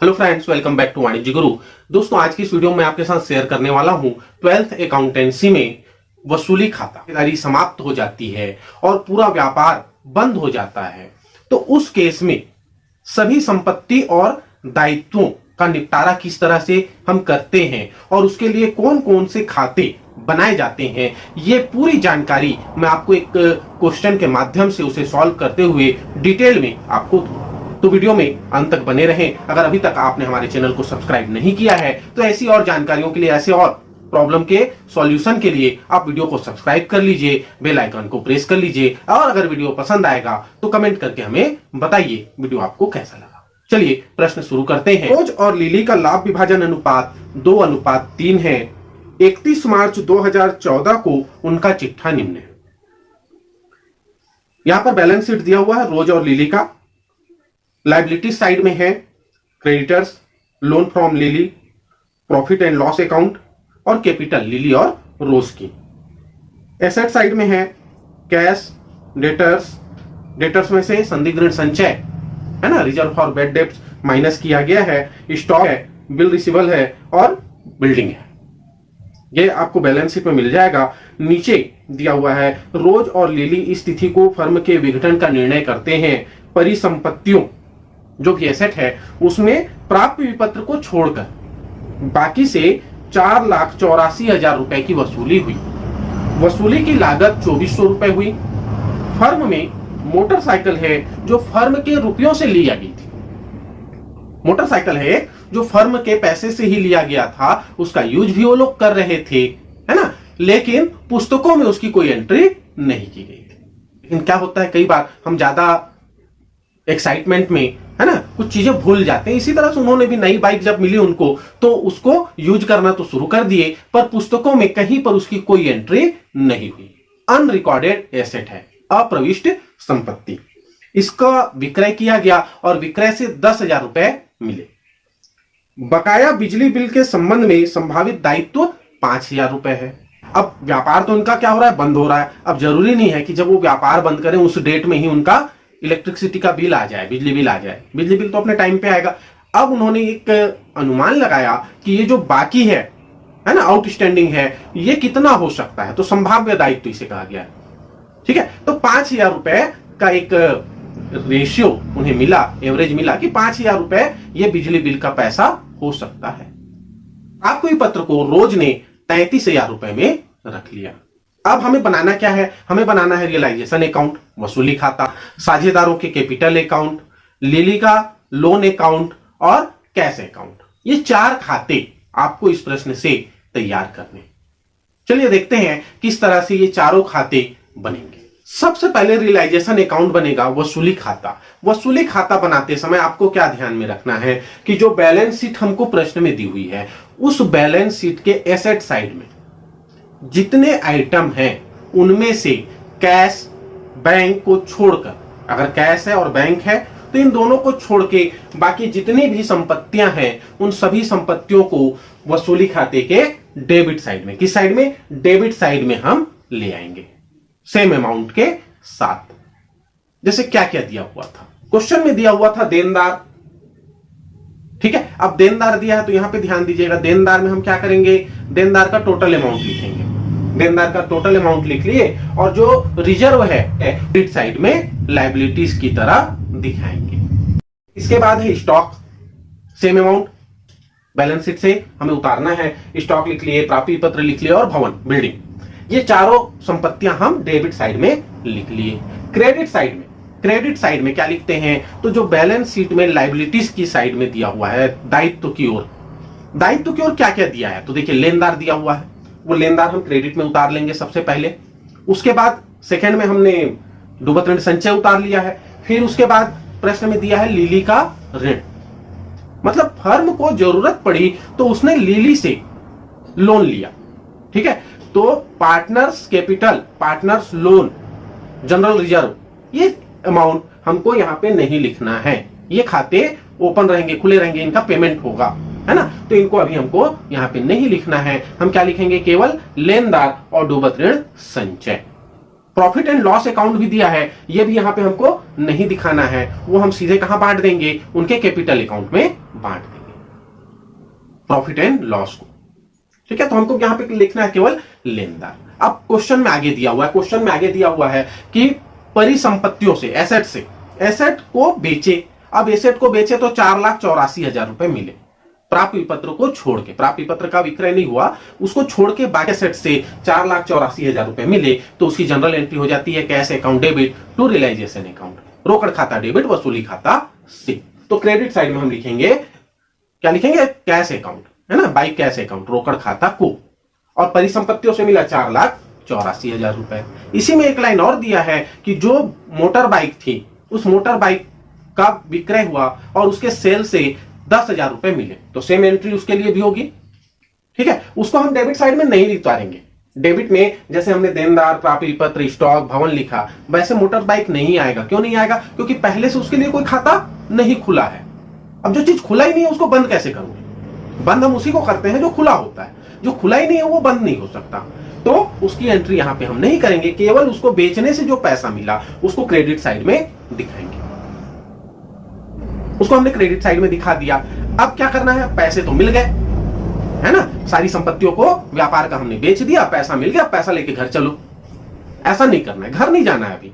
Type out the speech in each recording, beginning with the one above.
Hello friends, welcome back to Vanijya Guru. दोस्तों, आज की इस वीडियो में आपके साथ शेयर करने वाला हूं 12th अकाउंटेंसी में वसूली खातादारी समाप्त हो जाती है और पूरा व्यापार बंद हो जाता है, तो उस केस में सभी संपत्ति और दायित्वों का निपटारा किस तरह से हम करते हैं और उसके लिए कौन कौन से खाते बनाए जाते हैं, ये पूरी जानकारी मैं आपको एक क्वेश्चन के माध्यम से उसे सॉल्व करते हुए डिटेल में आपको तो वीडियो में अंत तक बने रहें। अगर अभी तक आपने हमारे चैनल को सब्सक्राइब नहीं किया है तो ऐसी और जानकारियों के लिए, ऐसे और प्रॉब्लम के सॉल्यूशन के लिए आप वीडियो को सब्सक्राइब कर लीजिए, बेल आइकन को प्रेस कर लीजिए और अगर वीडियो पसंद आएगा तो कमेंट करके हमें बताइए वीडियो आपको कैसा लगा। चलिए प्रश्न शुरू करते हैं। रोज और लिली का लाभ विभाजन अनुपात 2:3 है। 31 मार्च 2014 को उनका चिट्ठा निम्न है। यहां पर बैलेंस शीट दिया हुआ है रोज और लिली का। लायबिलिटी साइड में है creditors, loan from lily, profit and loss account और कैपिटल लिली और रोज की। एसेट साइड में है कैश, डेटर्स में से संदिग्ध ऋण संचय है ना, reserve for bad debts minus किया गया है, स्टॉक है, बिल रिसीवेबल है और बिल्डिंग है। ये आपको बैलेंस शीट में मिल जाएगा। नीचे दिया हुआ है रोज और लिली इस तिथि को फर्म के विघटन का निर्णय करते हैं। परिसंपत्तियों जो कि एसेट है उसमें प्राप्त विपत्र को छोड़कर बाकी से 4,84,000 रुपए की वसूली हुई। वसूली की लागत 2,400 रुपए हुई। फर्म में मोटरसाइकिल है जो फर्म के रुपयों से लिया गई थी। मोटरसाइकिल है जो फर्म के पैसे से ही लिया गया था, उसका यूज भी वो लोग कर रहे थे, है ना, लेकिन पुस्तकों में उसकी कोई एंट्री नहीं की गई थी। लेकिन क्या होता है, कई बार हम ज्यादा एक्साइटमेंट में, है ना, कुछ चीजें भूल जाते हैं। इसी तरह से उन्होंने भी नई बाइक जब मिली उनको तो उसको यूज करना तो शुरू कर दिए, पर पुस्तकों में कहीं पर उसकी कोई एंट्री नहीं हुई। अनरिकॉर्डेड एसेट है, अप्रविष्ट संपत्ति। इसका विक्रय किया गया और विक्रय से 10,000 रुपए मिले। बकाया बिजली बिल के संबंध में संभावित दायित्व 5,000 रुपए है। अब व्यापार तो उनका क्या हो रहा है, बंद हो रहा है। अब जरूरी नहीं है कि जब वो व्यापार बंद करें उस डेट में ही उनका इलेक्ट्रिसिटी का बिल आ जाए, बिजली बिल आ जाए। बिजली बिल तो अपने टाइम पे आएगा। अब उन्होंने एक अनुमान लगाया कि ये जो बाकी है ना, आउटस्टैंडिंग है, ये कितना हो सकता है, तो संभाव्य दायित्व इसे कहा गया है। ठीक है, तो 5,000 रुपए का एक रेशियो उन्हें मिला, एवरेज मिला कि 5,000 रुपए ये बिजली बिल का पैसा हो सकता है। आपको ये पत्र को रोज ने 33,000 रुपए में रख लिया। अब हमें बनाना क्या है, हमें बनाना है रियलाइजेशन अकाउंट, वसूली खाता, साझेदारों के कैपिटल अकाउंट, लिली का लोन अकाउंट और कैश अकाउंट। ये 4 खाते आपको इस प्रश्न से तैयार करने। चलिए देखते हैं किस तरह से ये चारों खाते बनेंगे। सबसे पहले रियलाइजेशन अकाउंट बनेगा वसूली खाता। वसूली खाता बनाते समय आपको क्या ध्यान में रखना है कि जो बैलेंस शीट हमको प्रश्न में दी हुई है उस बैलेंस शीट के एसेट साइड में जितने आइटम हैं उनमें से कैश, बैंक को छोड़कर, अगर कैश है और बैंक है तो इन दोनों को छोड़ के बाकी जितनी भी संपत्तियां हैं उन सभी संपत्तियों को वसूली खाते के डेबिट साइड में, किस साइड में, डेबिट साइड में हम ले आएंगे सेम अमाउंट के साथ। जैसे क्या क्या दिया हुआ था, क्वेश्चन में दिया हुआ था देनदार। ठीक है, अब देनदार दिया है तो यहां पे ध्यान दीजिएगा। देनदार में हम क्या करेंगे, देनदार का टोटल अमाउंट लिखेंगे। देनदार का टोटल अमाउंट लिख लिए और जो रिजर्व है क्रेडिट साइड में लायबिलिटीज की तरह दिखाएंगे। इसके बाद है stock, same amount balance sheet से हमें उतारना है। स्टॉक लिख लिए, प्राप्ति पत्र लिख लिए और भवन, बिल्डिंग, ये चारों संपत्तियां हम डेबिट साइड में लिख लिए। क्रेडिट साइड में क्या लिखते हैं, तो जो बैलेंस शीट में लायबिलिटीज की साइड में दिया हुआ है दायित्व की ओर क्या क्या दिया है, तो देखिए लेनदार दिया हुआ है, वो लेनदार हम क्रेडिट में उतार लेंगे सबसे पहले। उसके बाद सेकंड में हमने डूबत ऋण संचय उतार लिया है। फिर उसके बाद प्रश्न में दिया है लिली का ऋण, मतलब फर्म को जरूरत पड़ी तो उसने लिली से लोन लिया। ठीक है, तो partners capital, partners loan, general reserve, ये अमाउंट हमको यहां पे नहीं लिखना है। ये खाते ओपन रहेंगे, खुले रहेंगे, इनका पेमेंट होगा, है ना, तो इनको अभी हमको यहां पे नहीं लिखना है। हम क्या लिखेंगे, केवल लेनदार और डूबत ऋण संचय। प्रॉफिट एंड लॉस अकाउंट भी दिया है, ये भी यहां पे हमको नहीं दिखाना है, वो हम सीधे कहां बांट देंगे, उनके कैपिटल अकाउंट में बांट देंगे। प्रॉफिट एंड लॉस को। ठीक है, तो हमको यहां पे लिखना है केवल लेनदार। अब क्वेश्चन में आगे दिया हुआ है कि परिसंपत्तियों से, एसेट को बेचे। अब एसेट को बेचे तो 4,84,000 रुपए मिले प्राप्य विपत्र को छोड़ के, प्राप्य विपत्र का विक्रय नहीं हुआ, उसको छोड़ के बाकी एसेट से 4,84,000 रुपए मिले, तो उसकी जनरल एंट्री हो जाती है cash account debit to realisation account, रोकड़ खाता डेबिट वसूली खाता से। तो क्रेडिट साइड में हम लिखेंगे, क्या लिखेंगे, कैश अकाउंट, है ना, बाई कैश अकाउंट, रोकड़ खाता को। और परिसंपत्तियों से मिला 4,84,000 रुपए। इसी में एक लाइन और दिया है कि जो मोटर बाइक थी, उस मोटर बाइक का विक्रय हुआ और उसके सेल से 10,000 रुपए मिले, तो सेम एंट्री उसके लिए भी होगी। ठीक है, उसको हम डेबिट साइड में नहीं उतारेंगे। डेबिट में जैसे हमने देनदार, प्राप्य विपत्र, स्टॉक, भवन लिखा, वैसे मोटर बाइक नहीं आएगा। क्यों नहीं आएगा? क्योंकि पहले से उसके लिए कोई खाता नहीं खुला है। अब जो चीज खुला ही नहीं है उसको बंद कैसे करोगे? बंद हम उसी को करते हैं जो खुला होता है, जो खुला ही नहीं है वो बंद नहीं हो सकता। तो उसकी एंट्री यहां पे हम नहीं करेंगे, केवल उसको बेचने से जो पैसा मिला उसको क्रेडिट साइड में दिखाएंगे। उसको हमने क्रेडिट साइड में दिखा दिया। अब क्या करना है, पैसे तो मिल गए, है ना, सारी संपत्तियों को व्यापार का हमने बेच दिया, पैसा मिल गया, पैसा लेके घर चलो। ऐसा नहीं करना है, घर नहीं जाना है अभी।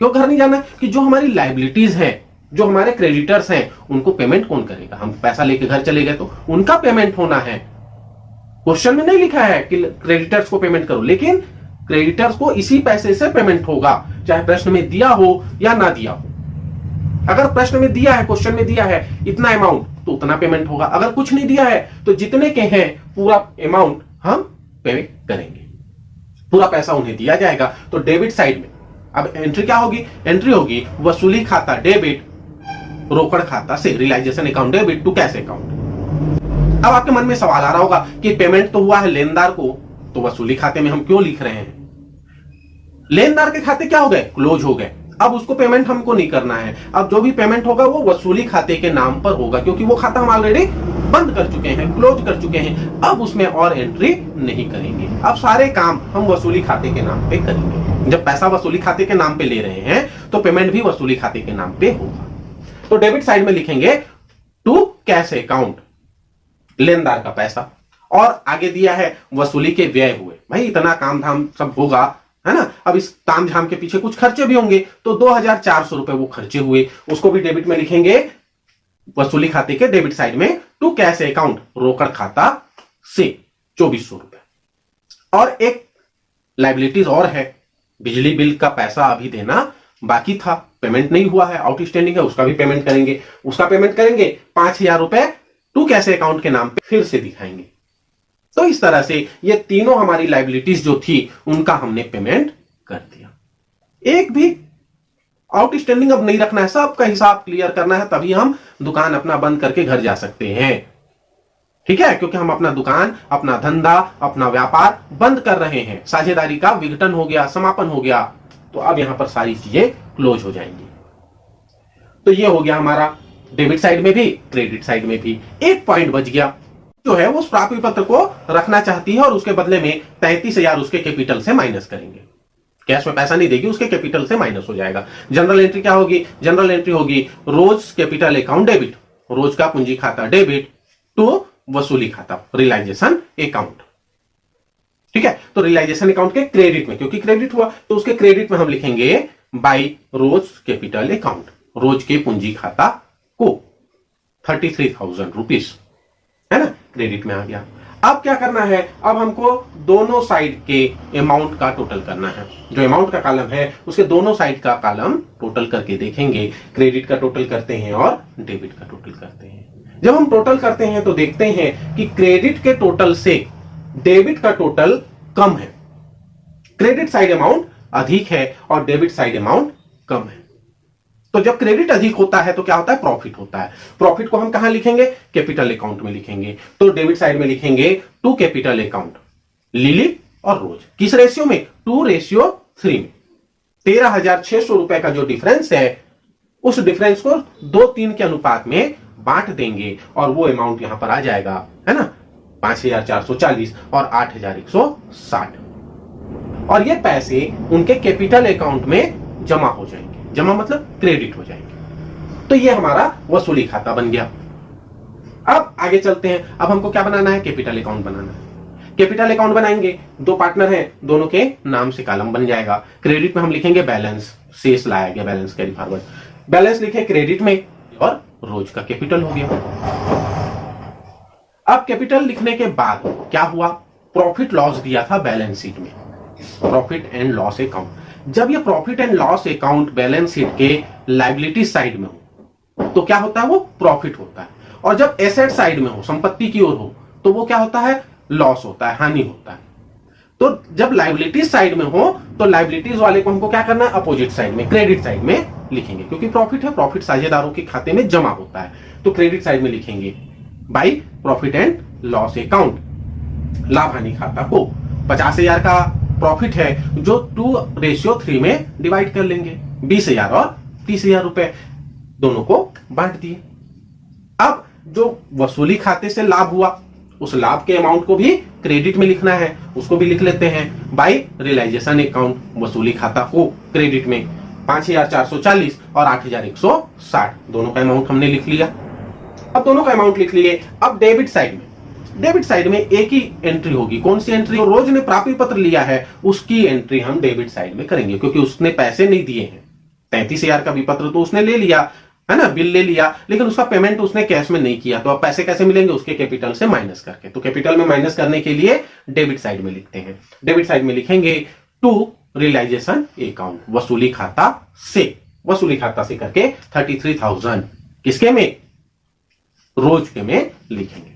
क्यों घर नहीं जाना है? कि जो हमारी लाइबिलिटीज है, जो हमारे क्रेडिटर्स हैं, उनको पेमेंट कौन करेगा? हम पैसा लेके घर चले गए तो उनका पेमेंट होना है। क्वेश्चन में नहीं लिखा है कि क्रेडिटर्स को पेमेंट करो, लेकिन क्रेडिटर्स को इसी पैसे से पेमेंट होगा, चाहे प्रश्न में दिया हो या ना दिया हो। अगर प्रश्न में दिया है, क्वेश्चन में दिया है इतना अमाउंट, तो उतना पेमेंट होगा। अगर कुछ नहीं दिया है तो जितने के हैं पूरा अमाउंट हम पे करेंगे, पूरा पैसा उन्हें दिया जाएगा। तो डेबिट साइड में अब एंट्री क्या होगी? एंट्री होगी वसूली खाता डेबिट रोकड़ खाता से, realisation account debit to cash account. अब आपके मन में सवाल आ रहा होगा कि पेमेंट तो हुआ है लेनदार को, तो वसूली खाते में हम क्यों लिख रहे हैं? लेनदार के खाते क्या हो गए? क्लोज हो गए। अब उसको पेमेंट हमको नहीं करना है। अब जो भी पेमेंट होगा वो वसूली खाते के नाम पर होगा, क्योंकि वो खाता हम ऑलरेडी बंद कर चुके हैं, क्लोज कर चुके हैं। अब उसमें और एंट्री नहीं करेंगे। अब सारे काम हम वसूली खाते के नाम पे करेंगे। जब पैसा वसूली खाते के नाम पे ले रहे हैं तो पेमेंट भी वसूली खाते के नाम पे होगा। तो डेबिट साइड में लिखेंगे टू कैश अकाउंट, लेनदार का पैसा, और आगे दिया है वसूली के व्यय हुए। भाई इतना काम धाम सब होगा, है ना, अब इस ताम झाम के पीछे कुछ खर्चे भी होंगे, तो 2,400 रुपए वो खर्चे हुए, उसको भी डेबिट में लिखेंगे वसूली खाते के डेबिट साइड में टू कैश अकाउंट, रोकड़ खाता से 2,400 रुपए। और एक लाइबिलिटीज और है, बिजली बिल का पैसा अभी देना बाकी था, पेमेंट नहीं हुआ है, आउटस्टैंडिंग है, उसका भी पेमेंट करेंगे। उसका पेमेंट करेंगे 5,000 रुपए टू कैश अकाउंट के नाम पे फिर से दिखाएंगे। तो इस तरह से ये तीनों हमारी लाइबिलिटीज जो थी उनका हमने पेमेंट कर दिया। एक भी आउटस्टैंडिंग अब नहीं रखना है, सबका हिसाब क्लियर करना है, तभी हम दुकान अपना बंद करके घर जा सकते हैं। ठीक है, क्योंकि हम अपना दुकान, अपना धंधा, अपना व्यापार बंद कर रहे हैं, साझेदारी का विघटन हो गया, समापन हो गया, तो अब यहां पर सारी चीजें क्लोज हो जाएंगी। तो ये हो गया हमारा डेबिट साइड में भी, क्रेडिट साइड में भी। एक पॉइंट बच गया, जो है वो प्राप्य पत्र को रखना चाहती है और उसके बदले में 33,000 उसके कैपिटल से माइनस करेंगे। कैश में पैसा नहीं देगी, उसके कैपिटल से माइनस हो जाएगा। जनरल एंट्री क्या होगी? जनरल एंट्री होगी रोज कैपिटल अकाउंट डेबिट, रोज का पूंजी खाता डेबिट टू वसूली खाता, रियलाइजेशन अकाउंट। ठीक है, तो रियलाइजेशन अकाउंट के क्रेडिट में, क्योंकि क्रेडिट हुआ तो उसके क्रेडिट में हम लिखेंगे बाई रोज कैपिटल अकाउंट, रोज के पूंजी खाता को 33,000 रुपीज, है ना, क्रेडिट में आ गया। अब क्या करना है? अब हमको दोनों साइड के अमाउंट का टोटल करना है। जो अमाउंट का कॉलम है उसके दोनों साइड का कॉलम टोटल करके देखेंगे। क्रेडिट का टोटल करते हैं और डेबिट का टोटल करते हैं। जब हम टोटल करते हैं तो देखते हैं कि क्रेडिट के टोटल से डेबिट का टोटल कम है, क्रेडिट साइड अमाउंट अधिक है और डेबिट साइड अमाउंट कम है। तो जब क्रेडिट अधिक होता है तो क्या होता है? प्रॉफिट होता है। प्रॉफिट को हम कहां लिखेंगे? कैपिटल अकाउंट में लिखेंगे। तो डेबिट साइड में लिखेंगे टू कैपिटल अकाउंट, लिली और रोज। किस रेशियो में? 2:3 में। 13,600 रुपए का जो डिफरेंस है उस डिफरेंस को 2:3 के अनुपात में बांट देंगे और वो अमाउंट यहां पर आ जाएगा, है ना, 5,440 और 8,160। और ये पैसे उनके कैपिटल अकाउंट में जमा हो जाएंगे। जमा मतलब क्रेडिट हो जाएंगे। तो ये हमारा वसूली खाता बन गया। अब आगे चलते हैं। अब हमको क्या बनाना है, कैपिटल अकाउंट बनाना है। कैपिटल अकाउंट बनाएंगे, दो पार्टनर हैं, दोनों के नाम से कॉलम बन जाएगा। क्रेडिट में हम लिखेंगे बैलेंस, शेष लाया गया, बैलेंस कैरी फॉरवर्ड, बैलेंस लिखे क्रेडिट में, और रोज का कैपिटल हो गया। अब कैपिटल लिखने के बाद क्या हुआ, प्रॉफिट लॉस दिया था बैलेंस शीट में, प्रॉफिट एंड लॉस अकाउंट। जब ये profit and loss account balance sheet के लायबिलिटी साइड में हो तो क्या होता है, वो प्रॉफिट होता है। और जब एसेट साइड में हो, संपत्ति की ओर हो, तो वो क्या होता है, लॉस होता है, हानि होता है। तो जब लायबिलिटी साइड में हो तो लायबिलिटीज वाले को हमको क्या करना है, अपोजिट साइड में, क्रेडिट साइड में लिखेंगे, क्योंकि प्रॉफिट है, प्रॉफिट साझेदारों के खाते में जमा होता है, तो क्रेडिट साइड में लिखेंगे by profit and loss account. लाभ हानि खाता को 50,000 का प्रॉफिट है जो 2:3 में डिवाइड कर लेंगे, 20,000 और 30,000 रुपए दोनों को बांट दिए। अब जो वसूली खाते से लाभ हुआ, उस लाभ के अमाउंट को भी क्रेडिट में लिखना है, उसको भी लिख लेते हैं बाई रियलाइजेशन अकाउंट। वसूली खाता को क्रेडिट में 5,440 और 8,160 दोनों का अमाउंट हमने लिख लिया। अब दोनों का अमाउंट लिख लिए। अब डेबिट साइड में एक ही एंट्री होगी, कौन सी एंट्री, तो रोज ने प्राप्ति पत्र लिया है उसकी एंट्री हम डेबिट साइड में करेंगे, क्योंकि उसने पैसे नहीं दिए हैं। 33,000 का विपत्र तो उसने ले लिया है ना, बिल ले लिया, लेकिन उसका पेमेंट उसने कैश में नहीं किया, तो अब पैसे कैसे मिलेंगे, उसके कैपिटल से माइनस करके। तो कैपिटल में माइनस करने के लिए डेबिट साइड में लिखते हैं। डेबिट साइड में लिखेंगे टू रियलाइजेशन अकाउंट, वसूली खाता से करके 33,000 किसके में, रोज के में लिखेंगे।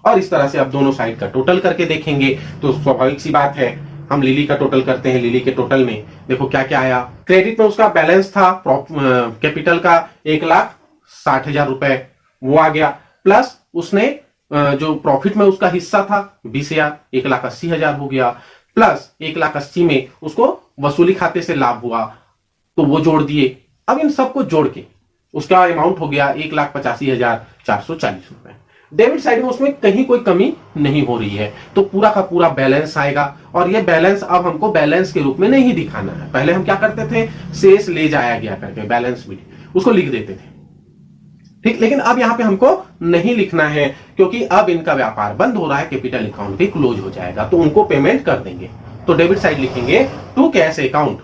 और इस तरह से अब दोनों साइड का टोटल करके देखेंगे तो स्वाभाविक सी बात है, हम लिली का टोटल करते हैं। लिली के टोटल में देखो क्या क्या आया, क्रेडिट में उसका बैलेंस था कैपिटल का 1,60,000 रुपए, वो आ गया, प्लस उसने जो प्रॉफिट में उसका हिस्सा था 20,000, 1,80,000 हो गया, प्लस 1,80,000 में उसको वसूली खाते से लाभ हुआ तो वो जोड़ दिए। अब इन सबको जोड़ के उसका अमाउंट हो गया 1,85,440 रुपए। डेबिट साइड में उसमें कहीं कोई कमी नहीं हो रही है, तो पूरा का पूरा बैलेंस आएगा। और ये बैलेंस अब हमको बैलेंस के रूप में नहीं दिखाना है। पहले हम क्या करते थे, शेष ले जाया गया करके बैलेंस भी उसको लिख देते थे, ठीक। लेकिन अब यहां पे हमको नहीं लिखना है, क्योंकि अब इनका व्यापार बंद हो रहा है, कैपिटल अकाउंट भी क्लोज हो जाएगा, तो उनको पेमेंट कर देंगे। तो डेबिट साइड लिखेंगे टू कैश अकाउंट,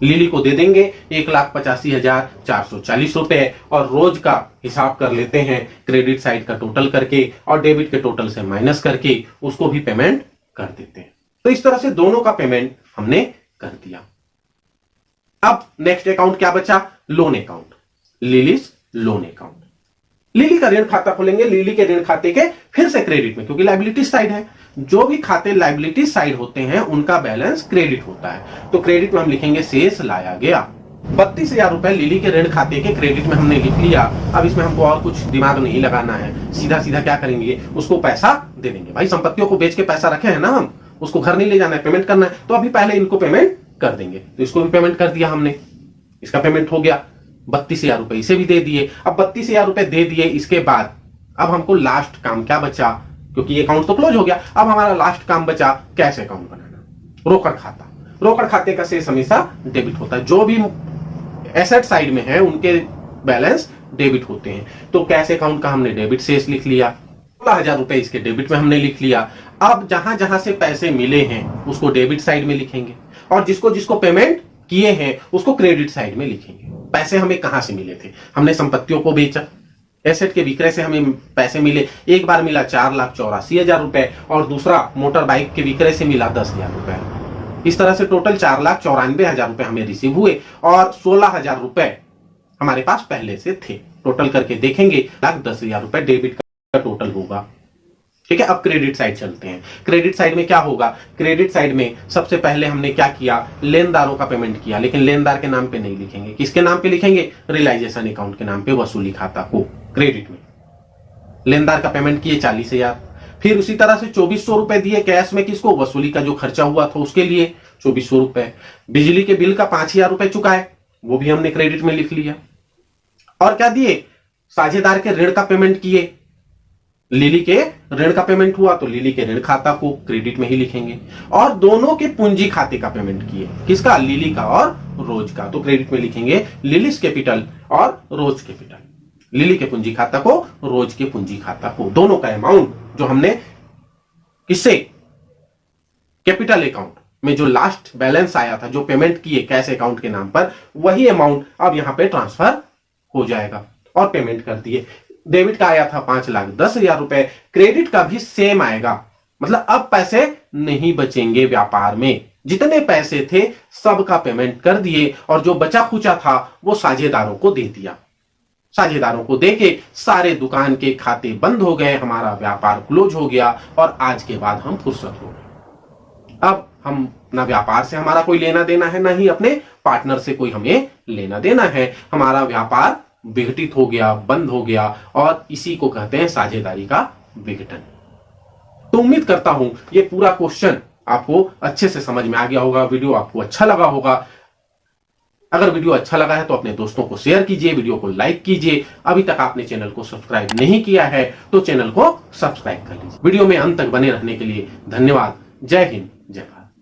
लिली को दे देंगे 1,85,440 रुपए, और रोज का हिसाब कर लेते हैं क्रेडिट साइड का टोटल करके और डेबिट के टोटल से माइनस करके उसको भी पेमेंट कर देते हैं। तो इस तरह से दोनों का पेमेंट हमने कर दिया। अब नेक्स्ट अकाउंट क्या बचा, loan account, lilies loan account. Lily का ऋण खाता खोलेंगे, लिली के ऋण खाते के फिर से क्रेडिट में, क्योंकि लायबिलिटी साइड है, जो भी खाते लायबिलिटी साइड होते हैं उनका बैलेंस क्रेडिट होता है, तो क्रेडिट में हम लिखेंगे शेष लाया गया। 32,000 रुपए लिली के ऋण खाते के क्रेडिट में हमने लिख लिया। अब इसमें हमको और कुछ दिमाग नहीं लगाना है, सीधा सीधा क्या करेंगे, उसको पैसा दे देंगे। भाई संपत्तियों को बेच के पैसा रखे हैं ना हम, उसको घर नहीं ले जाना है, पेमेंट करना है, तो अभी पहले इनको पेमेंट कर देंगे। तो इसको भी पेमेंट कर दिया हमने, इसका पेमेंट हो गया 32,000 रुपए, इसे भी दे दिए। अब 32,000 रुपए दे दिए, इसके बाद अब हमको लास्ट काम क्या बचा, क्योंकि ये अकाउंट तो क्लोज हो गया, अब हमारा लास्ट काम बचा कैश अकाउंट बनाना, रोकड़ खाता। रोकड़ खाते का शेष हमेशा डेबिट होता है, जो भी एसेट साइड में है उनके बैलेंस डेबिट होते हैं। तो कैश अकाउंट का हमने डेबिट शेष लिख लिया, 16,000 रुपए इसके डेबिट में हमने लिख लिया। अब जहां जहां से पैसे मिले हैं उसको डेबिट साइड में लिखेंगे, और जिसको जिसको पेमेंट किए हैं उसको क्रेडिट साइड में लिखेंगे। पैसे हमें कहां से मिले थे, हमने संपत्तियों को बेचा, एसेट के विक्रय से हमें पैसे मिले। एक बार मिला 4,84,000 रुपए, और दूसरा मोटर बाइक के विक्रय से मिला 10,000 रुपए। इस तरह से टोटल 4,94,000 रुपए हमें रिसीव हुए, और 16,000 रुपए हमारे पास पहले से थे। टोटल करके देखेंगे 10,10,000 रुपए डेबिट का टोटल होगा, ठीक है। अब क्रेडिट साइड चलते हैं। क्रेडिट साइड में क्या होगा, क्रेडिट साइड में सबसे पहले हमने क्या किया, लेनदारों का पेमेंट किया, लेकिन लेनदार के नाम पे नहीं लिखेंगे, किसके नाम पे लिखेंगे, रियलाइजेशन अकाउंट के नाम पे वसूली खाता को क्रेडिट में। लेनदार का पेमेंट किए 40,000, फिर उसी तरह से 2,400 रुपए दिए कैश में, किसको, वसूली का जो खर्चा हुआ था उसके लिए 2,400 रुपए। बिजली के बिल का 5,000 रुपए चुकाए, वो भी हमने क्रेडिट में लिख लिया। और क्या दिए, साझेदार के ऋण का पेमेंट किए, लिली के ऋण का पेमेंट हुआ तो लिली के ऋण खाता को क्रेडिट में ही लिखेंगे। और दोनों के पूंजी खाते का पेमेंट किए, किसका, लिली का और रोज का, तो क्रेडिट में लिखेंगे लिलीज कैपिटल और रोज कैपिटल। लिली के पूंजी खाता को, रोज के पूंजी खाता को। दोनों का अमाउंट जो हमने किससे, कैपिटल अकाउंट में जो लास्ट बैलेंस आया था, जो पेमेंट किए कैश अकाउंट के नाम पर, वही अमाउंट अब यहां पे ट्रांसफर हो जाएगा और पेमेंट कर दिए। डेबिट का आया था 5,10,000 रुपए, क्रेडिट का भी सेम आएगा। मतलब अब पैसे नहीं बचेंगे व्यापार में, जितने पैसे थे सबका पेमेंट कर दिए और जो बचा खुचा था वो साझेदारों को दे दिया। साझेदारों को देके सारे दुकान के खाते बंद हो गए, हमारा व्यापार क्लोज हो गया और आज के बाद हम फुर्सत हो गए। अब हम ना व्यापार से हमारा कोई लेना देना है, ना ही अपने पार्टनर से कोई हमें लेना देना है। हमारा व्यापार विघटित हो गया, बंद हो गया और इसी को कहते हैं साझेदारी का विघटन। तो उम्मीद करता हूं ये पूरा क्वेश्चन आपको अच्छे से समझ में आ गया होगा, वीडियो आपको अच्छा लगा होगा। अगर वीडियो अच्छा लगा है तो अपने दोस्तों को शेयर कीजिए, वीडियो को लाइक कीजिए। अभी तक आपने चैनल को सब्सक्राइब नहीं किया है तो चैनल को सब्सक्राइब कर लीजिए। वीडियो में अंत तक बने रहने के लिए धन्यवाद। जय हिंद, जय भारत।